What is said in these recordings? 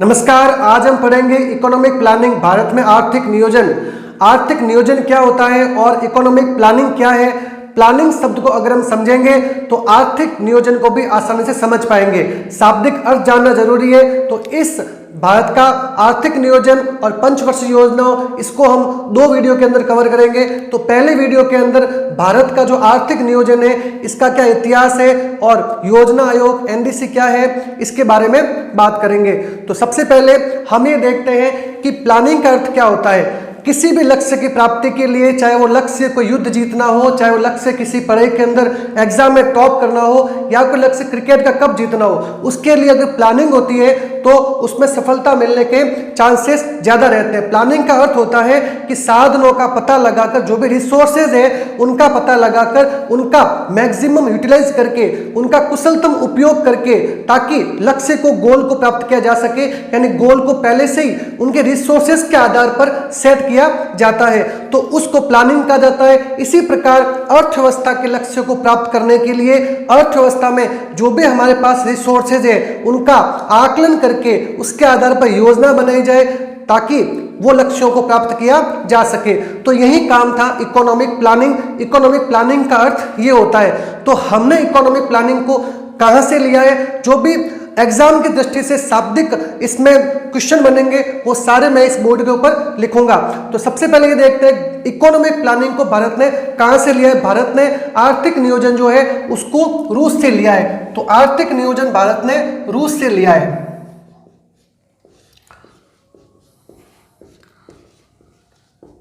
नमस्कार। आज हम पढ़ेंगे इकोनॉमिक प्लानिंग, भारत में आर्थिक नियोजन। आर्थिक नियोजन क्या होता है और इकोनॉमिक प्लानिंग क्या है। प्लानिंग शब्द को अगर हम समझेंगे तो आर्थिक नियोजन को भी आसानी से समझ पाएंगे। शाब्दिक अर्थ जानना जरूरी है। तो इस भारत का आर्थिक नियोजन और पंचवर्षीय योजनाओं, इसको हम दो वीडियो के अंदर कवर करेंगे। तो पहले वीडियो के अंदर भारत का जो आर्थिक नियोजन है, इसका क्या इतिहास है और योजना आयोग एनडीसी क्या है, इसके बारे में बात करेंगे। तो सबसे पहले हम ये देखते हैं कि प्लानिंग का अर्थ क्या होता है। किसी भी लक्ष्य की प्राप्ति के लिए, चाहे वो लक्ष्य कोई युद्ध जीतना हो, चाहे वो लक्ष्य किसी पढ़ाई के अंदर एग्जाम में टॉप करना हो, या कोई लक्ष्य क्रिकेट का कप जीतना हो, उसके लिए अगर प्लानिंग होती है तो उसमें सफलता मिलने के चांसेस ज्यादा रहते हैं। प्लानिंग का अर्थ होता है कि साधनों का पता लगाकर, जो भी रिसोर्सेज है उनका पता लगाकर, उनका मैक्सिमम यूटिलाइज करके, उनका कुशलतम उपयोग करके, ताकि लक्ष्य को, गोल को प्राप्त किया जा सके। यानी गोल को पहले से ही उनके रिसोर्सेज के आधार पर सेट किया जाता है, तो उसको प्लानिंग कहा जाता है। इसी प्रकार अर्थव्यवस्था के लक्ष्य को प्राप्त करने के लिए अर्थव्यवस्था में जो भी हमारे पास रिसोर्सेज है, उनका आकलन करके उसके आधार पर योजना बनाई जाए, ताकि वो लक्ष्यों को प्राप्त किया जा सके। तो यही काम था इकोनॉमिक प्लानिंग। इकोनॉमिक प्लानिंग का अर्थ ये होता है। तो हमने इकोनॉमिक प्लानिंग को कहां से लिया है, जो भी एग्जाम की दृष्टि से शाब्दिक इसमें क्वेश्चन बनेंगे, वो सारे मैं इस बोर्ड के ऊपर लिखूंगा। तो सबसे पहले ये देखते हैं इकोनॉमिक प्लानिंग को भारत ने कहां से लिया है। भारत ने आर्थिक नियोजन जो है उसको रूस से लिया है। तो आर्थिक नियोजन भारत ने रूस से लिया है।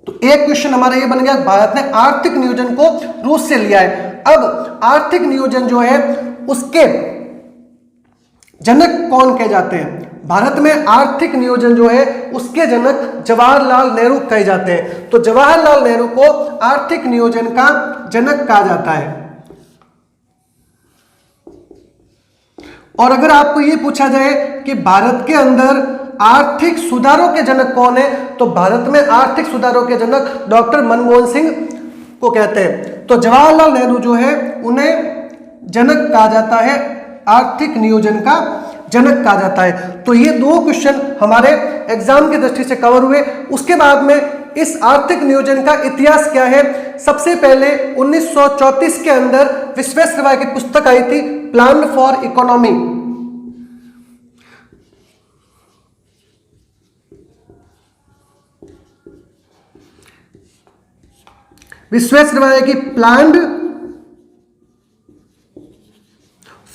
तो एक क्वेश्चन हमारा ये बन गया, भारत ने आर्थिक नियोजन को रूस से लिया है। अब आर्थिक नियोजन जो है उसके जनक कौन कहे जाते हैं। भारत में आर्थिक नियोजन जो है उसके जनक जवाहरलाल नेहरू कहे जाते हैं। तो जवाहरलाल नेहरू को आर्थिक नियोजन का जनक कहा जाता है। और अगर आपको ये पूछा जाए कि भारत के अंदर आर्थिक सुधारों के जनक कौन है, तो भारत में आर्थिक सुधारों के जनक डॉक्टर मनमोहन सिंह को कहते हैं। तो जवाहरलाल नेहरू जो है उन्हें जनक कहा जाता है, आर्थिक नियोजन का जनक कहा जाता है। तो ये दो क्वेश्चन हमारे एग्जाम की दृष्टि से कवर हुए। उसके बाद में इस आर्थिक नियोजन का इतिहास क्या है। सबसे पहले 1934 के अंदर विश्वेश्वरैया की पुस्तक आई थी, प्लान फॉर इकोनॉमी। विश्वेश्वरैया की प्लान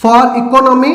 फॉर इकोनॉमी,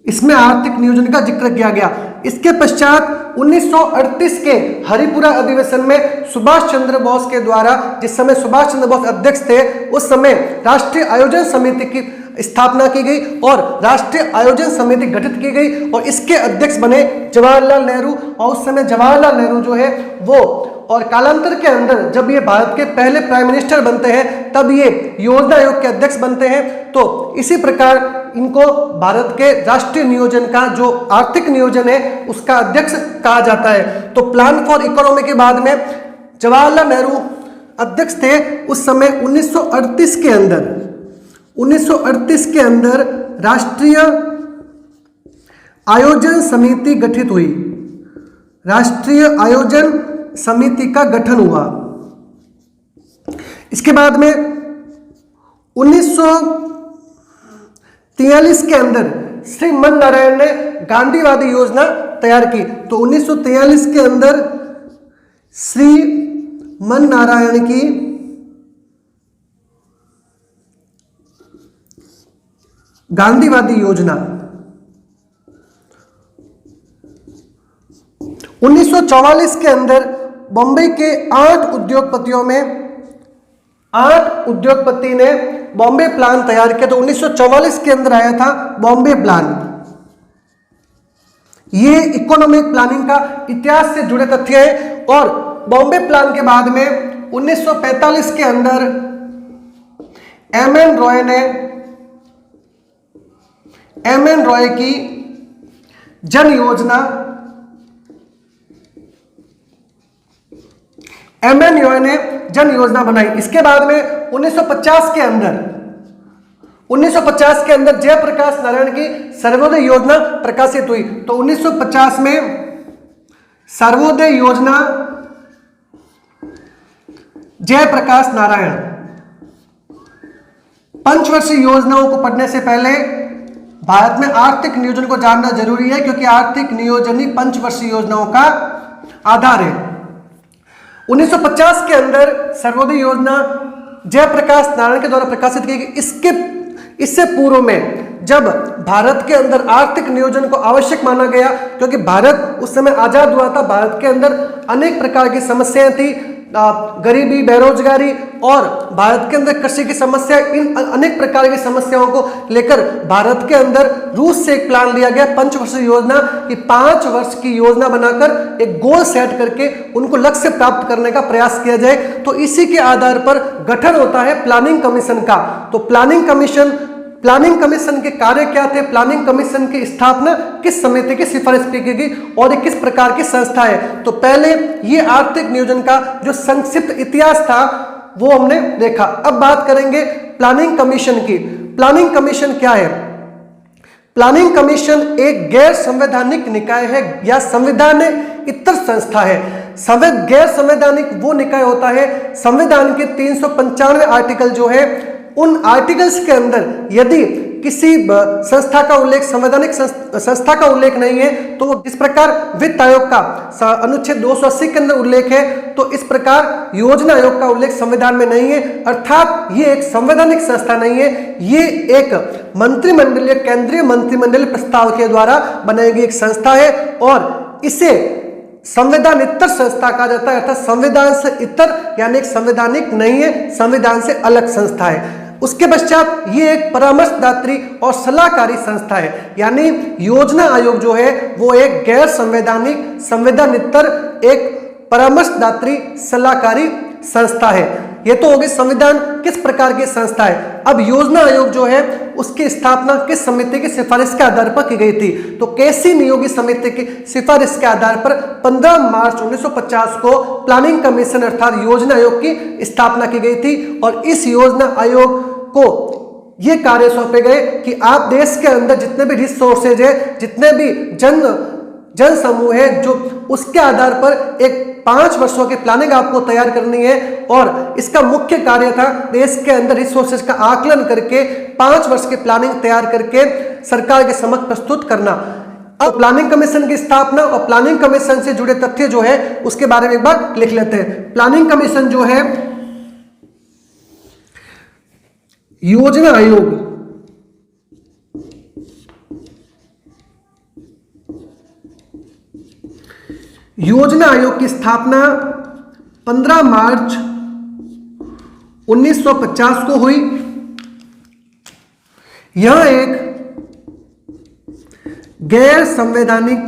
इसमें आर्थिक नियोजन का जिक्र किया गया। इसके पश्चात 1938 के हरिपुरा अधिवेशन में सुभाष चंद्र बोस के द्वारा, जिस समय सुभाष चंद्र बोस अध्यक्ष थे, उस समय राष्ट्रीय आयोजन समिति की स्थापना की गई और राष्ट्रीय आयोजन समिति गठित की गई और इसके अध्यक्ष बने जवाहरलाल नेहरू। और उस समय जवाहरलाल नेहरू जो है वो, और कालांतर के अंदर जब ये भारत के पहले प्राइम मिनिस्टर बनते हैं, तब ये योजना आयोग के अध्यक्ष बनते हैं। तो इसी प्रकार इनको भारत के राष्ट्रीय नियोजन का, जो आर्थिक नियोजन है, उसका अध्यक्ष कहा जाता है। तो प्लान फॉर इकोनॉमी के बाद में जवाहरलाल नेहरू अध्यक्ष थे। उस समय 1938 के अंदर राष्ट्रीय आयोजन समिति गठित हुई। राष्ट्रीय आयोजन समिति का गठन हुआ। इसके बाद में 1943 के अंदर श्री मन नारायण ने गांधीवादी योजना तैयार की। तो 1943 के अंदर श्री मन नारायण की गांधीवादी योजना। 1944 के अंदर बॉम्बे के 8 उद्योगपतियों में 8 उद्योगपति ने बॉम्बे प्लान तैयार किया। तो 1944 के अंदर आया था बॉम्बे प्लान। ये इकोनॉमिक प्लानिंग का इतिहास से जुड़े तथ्य है। और बॉम्बे प्लान के बाद में 1945 के अंदर एम.एन. रॉय की जन योजना, एम.एन. रॉय ने जन योजना बनाई। इसके बाद में 1950 के अंदर 1950 के अंदर जयप्रकाश नारायण की सर्वोदय योजना प्रकाशित हुई। तो 1950 में सर्वोदय योजना जयप्रकाश नारायण। पंचवर्षीय योजनाओं को पढ़ने से पहले भारत में आर्थिक नियोजन को जानना जरूरी है, क्योंकि आर्थिक नियोजन ही पंचवर्षीय योजनाओं का आधार है। 1950 के अंदर सर्वोदय योजना जयप्रकाश नारायण के द्वारा प्रकाशित की गई। इससे पूर्व में जब भारत के अंदर आर्थिक नियोजन को आवश्यक माना गया, क्योंकि भारत उस समय आजाद हुआ था, भारत के अंदर अनेक प्रकार की समस्याएं थी, गरीबी, बेरोजगारी और भारत के अंदर कृषि की समस्या, इन अनेक प्रकार की समस्याओं को लेकर भारत के अंदर रूस से एक प्लान लिया गया पंचवर्षीय योजना की 5 वर्ष की योजना बनाकर एक गोल सेट करके उनको लक्ष्य प्राप्त करने का प्रयास किया जाए। तो इसी के आधार पर गठन होता है प्लानिंग कमीशन का। तो प्लानिंग कमीशन के कार्य क्या थे, प्लानिंग कमीशन की स्थापना किस समिति की सिफारिश की गई और ये किस प्रकार की संस्था है। तो पहले ये आर्थिक नियोजन का जो संक्षिप्त इतिहास था वो हमने देखा। अब बात करेंगे प्लानिंग कमीशन की। प्लानिंग कमीशन क्या है? प्लानिंग कमीशन एक गैर संवैधानिक निकाय है या संविधानेतर संस्था है। गैर संवैधानिक वो निकाय होता है, संविधान के 395 आर्टिकल जो है उन आर्टिकल्स के अंदर यदि किसी संस्था का उल्लेख, संवैधानिक संस्था का उल्लेख नहीं है, तो इस प्रकार वित्त आयोग का अनुच्छेद 280 के अंदर उल्लेख है, तो इस प्रकार योजना आयोग का उल्लेख संविधान में नहीं है। अर्थात ये एक संवैधानिक संस्था नहीं है, ये एक मंत्रिमंडलीय, केंद्रीय मंत्रिमंडल प्रस्ताव के द्वारा बनाई गई एक संस्था है और इसे संविधानेतर संस्था कहा जाता है। अर्थात संविधान से इतर यानी एक संवैधानिक नहीं है, संविधान से अलग संस्था है। उसके पश्चात ये एक परामर्शदात्री और सलाहकारी संस्था है, यानी योजना आयोग जो है वो एक गैर संवैधानिक, संविधानेतर एक परामर्शदात्री सलाहकारी संस्था है। ये तो होगी संविधान किस प्रकार की संस्था है। अब योजना आयोग जो है उसकी स्थापना किस समिति की सिफारिश के आधार पर की गई थी? तो केसी नियोगी समिति की सिफारिश के आधार पर 15 मार्च 1950 को प्लानिंग कमीशन अर्थात योजना आयोग की स्थापना की गई थी और इस योजना आयोग को ये कार्य सौंपे गए कि आप देश के अंदर जितने भी रिसोर्सेज है, जितने भी जन समूह है, जो उसके आधार पर एक 5 वर्षों की प्लानिंग आपको तैयार करनी है और इसका मुख्य कार्य था देश के अंदर रिसोर्सेज का आकलन करके 5 वर्ष की प्लानिंग तैयार करके सरकार के समक्ष प्रस्तुत करना। अब प्लानिंग कमीशन की स्थापना और प्लानिंग कमीशन से जुड़े तथ्य जो है उसके बारे में एक बार लिख लेते हैं। प्लानिंग कमीशन जो है योजना आयोग की स्थापना 15 मार्च 1950 को हुई। यह एक गैर संवैधानिक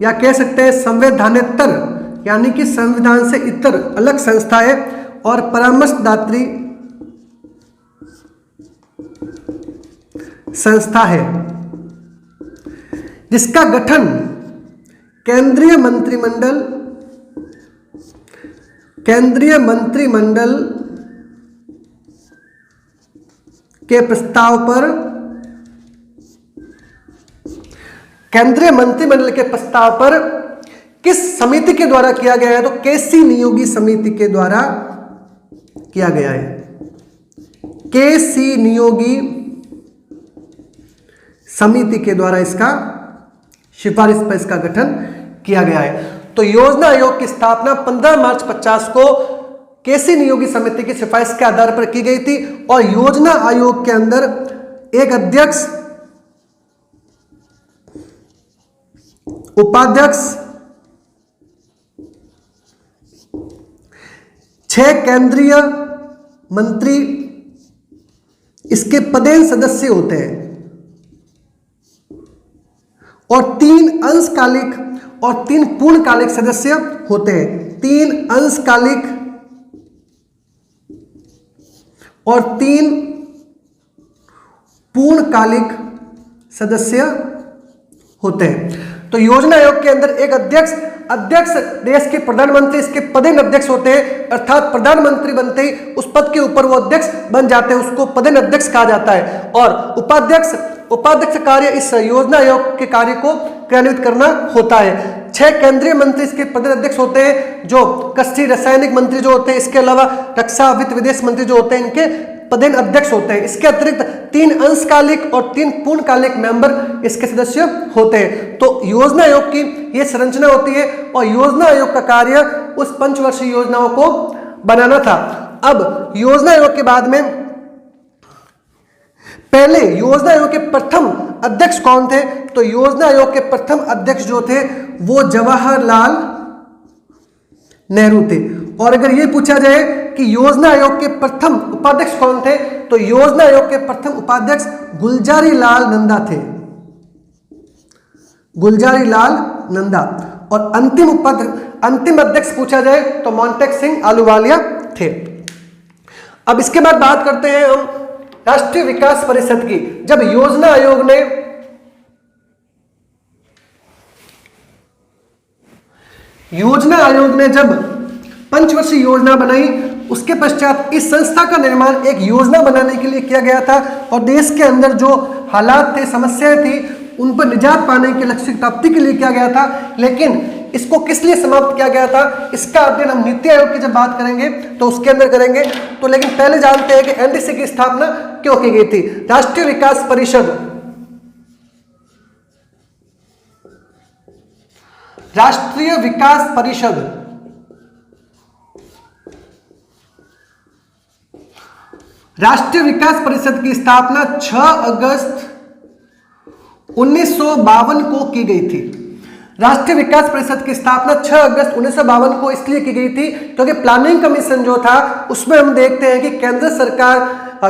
या कह सकते हैं संवैधानेतर यानी कि संविधान से इतर अलग संस्था है और परामर्शदात्री संस्था है, जिसका गठन केंद्रीय मंत्रिमंडल के प्रस्ताव पर किस समिति के द्वारा किया गया है? तो केसी नियोगी समिति के द्वारा किया गया है। केसी नियोगी समिति के द्वारा इसका सिफारिश पर इसका गठन किया गया है। तो योजना आयोग की स्थापना 15 मार्च 50 को केसी नियोगी समिति की सिफारिश के आधार पर की गई थी और योजना आयोग के अंदर एक अध्यक्ष, उपाध्यक्ष, 6 केंद्रीय मंत्री इसके पदेन सदस्य होते हैं और 3 अंशकालिक और 3 पूर्णकालिक सदस्य होते हैं। 3 अंशकालिक और 3 पूर्णकालिक सदस्य होते हैं। तो योजना आयोग के अंदर एक अध्यक्ष अध्यक्ष देश के प्रधानमंत्री इसके पदेन अध्यक्ष होते हैं, अर्थात प्रधानमंत्री बनते ही उस पद के ऊपर वो अध्यक्ष बन जाते हैं, उसको पदेन अध्यक्ष कहा जाता है। और उपाध्यक्ष कार्य इस योजना आयोग के कार्य को क्रियान्वित करना होता है। 6 केंद्रीय मंत्री इसके पदेन अध्यक्ष होते हैं, जो कृषि रासायनिक मंत्री जो होते हैं, इसके अलावा रक्षा वित्त विदेश मंत्री जो होते हैं, इनके पदेन अध्यक्ष होते हैं। इसके अतिरिक्त 3 अंशकालिक और 3 पूर्णकालिक मेंबर इसके सदस्य होते हैं। तो योजना आयोग की ये संरचना होती है और योजना आयोग का कार्य उस पंचवर्षीय योजनाओं को बनाना था। अब योजना आयोग के बाद में पहले योजना आयोग के प्रथम अध्यक्ष कौन थे? तो योजना आयोग के प्रथम अध्यक्ष जो थे वो जवाहरलाल नेहरू थे। और अगर ये पूछा जाए कि योजना आयोग के प्रथम उपाध्यक्ष कौन थे, तो योजना आयोग के प्रथम उपाध्यक्ष गुलजारी लाल नंदा थे, गुलजारीलाल नंदा। और अंतिम अध्यक्ष पूछा जाए तो मोंटेक सिंह आलूवालिया थे। अब इसके बाद बात करते हैं हम राष्ट्रीय विकास परिषद की। जब योजना आयोग ने जब पंचवर्षीय योजना बनाई, उसके पश्चात इस संस्था का निर्माण एक योजना बनाने के लिए किया गया था और देश के अंदर जो हालात थे, समस्याएं थी, उन पर निजात पाने के लक्ष्य की प्राप्ति के लिए किया गया था। लेकिन इसको किस लिए समाप्त किया गया था, इसका अध्ययन हम नीति आयोग की जब बात करेंगे तो उसके अंदर करेंगे। तो लेकिन पहले जानते हैं कि एनडीसी की स्थापना क्यों की गई थी। राष्ट्रीय विकास परिषद, राष्ट्रीय विकास परिषद राष्ट्रीय विकास परिषद की स्थापना 6 अगस्त 1952 को की गई थी। राष्ट्रीय विकास परिषद की स्थापना 6 अगस्त 1952 को इसलिए की गई थी क्योंकि प्लानिंग कमीशन जो था उसमें हम देखते हैं कि केंद्र सरकार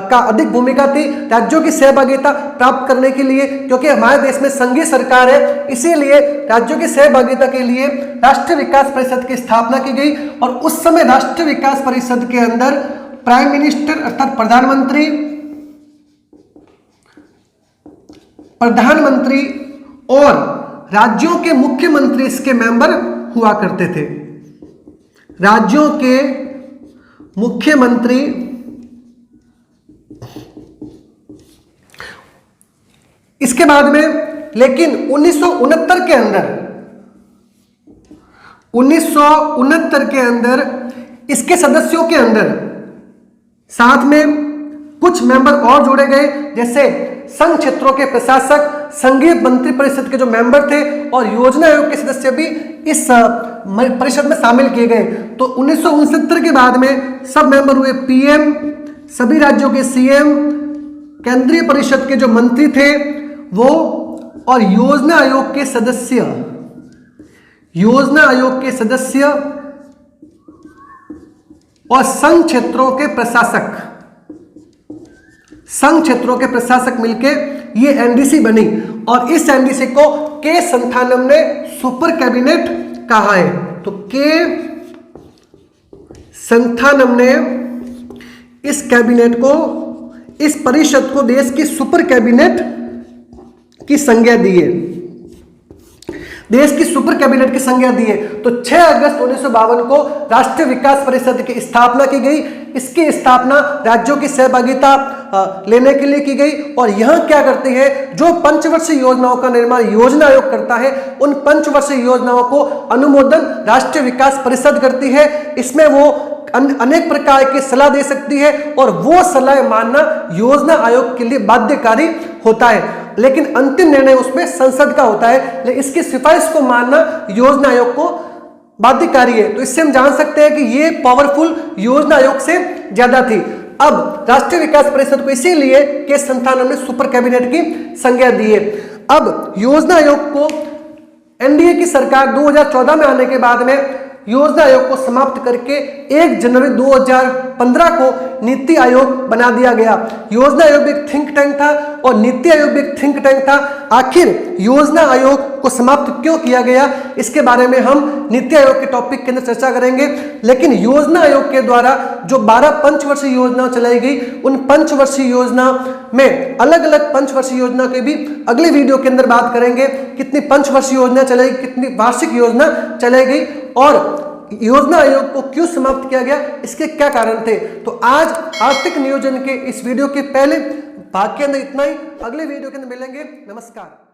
का अधिक भूमिका थी राज्यों की सहभागिता प्राप्त करने के लिए, क्योंकि हमारे देश में संघीय सरकार है, इसीलिए राज्यों की सहभागिता के लिए राष्ट्रीय विकास परिषद की स्थापना की गई। और उस समय राष्ट्रीय विकास परिषद के अंदर प्राइम मिनिस्टर अर्थात प्रधानमंत्री और राज्यों के मुख्यमंत्री इसके मेंबर हुआ करते थे। राज्यों के मुख्यमंत्री इसके बाद में, लेकिन 1969 के अंदर इसके सदस्यों के अंदर साथ में कुछ मेंबर और जोड़े गए, जैसे संघ क्षेत्रों के प्रशासक, संघीय मंत्री परिषद के जो मेंबर थे और योजना आयोग के सदस्य भी इस परिषद में शामिल किए गए। तो 1969 के बाद में सब मेंबर हुए पीएम, सभी राज्यों के सीएम, केंद्रीय परिषद के जो मंत्री थे वो, और योजना आयोग के सदस्य और संघ क्षेत्रों के प्रशासक मिलके ये एनडीसी बनी। और इस एनडीसी को के संथानम ने सुपर कैबिनेट कहा है। तो के संथानम ने इस कैबिनेट को, इस परिषद को देश की सुपर कैबिनेट की संज्ञा दी है, देश की सुपर कैबिनेट की संज्ञा दी है। तो 6 अगस्त 1952 को राष्ट्रीय विकास परिषद की स्थापना की गई। इसकी स्थापना राज्यों की सहभागिता लेने के लिए की गई। और यह क्या करती है, जो पंचवर्षीय योजनाओं का निर्माण योजना आयोग करता है, उन पंचवर्षीय योजनाओं को अनुमोदन राष्ट्रीय विकास परिषद करती है। इसमें वो अनेक प्रकार की सलाह दे सकती है और वो सलाह मानना योजना आयोग के लिए बाध्यकारी होता है, लेकिन अंतिम निर्णय उसमें संसद का होता है। लेकिन इसकी सिफारिश को मानना योजना आयोग को बाध्यकारी है। तो इससे हम जान सकते हैं कि ये पावरफुल योजना आयोग से ज्यादा थी। अब राष्ट्रीय विकास परिषद को इसीलिए के संथानम ने सुपर कैबिनेट की संज्ञा दी है। अब योजना आयोग को एनडीए की सरकार 2014 में आने के बाद में योजना आयोग को समाप्त करके 1 जनवरी 2015 को नीति आयोग बना दिया गया। योजना आयोग एक थिंक टैंक था और नीति आयोग भी एक थिंक टैंक था। आखिर योजना आयोग को समाप्त क्यों किया गया, इसके बारे में हम नीति आयोग के टॉपिक के अंदर चर्चा करेंगे। लेकिन योजना आयोग के द्वारा जो 12 पंचवर्षीय योजना चलाई गई, उन पंचवर्षीय योजना में अलग अलग पंचवर्षीय योजना के भी अगले वीडियो के अंदर बात करेंगे। कितनी पंचवर्षीय योजना चलाई, कितनी वार्षिक योजना चलाई गई और योजना आयोग को क्यों समाप्त किया गया, इसके क्या कारण थे। तो आज आर्थिक नियोजन के इस वीडियो के पहले भाग के अंदर इतना ही। अगले वीडियो के अंदर मिलेंगे। नमस्कार।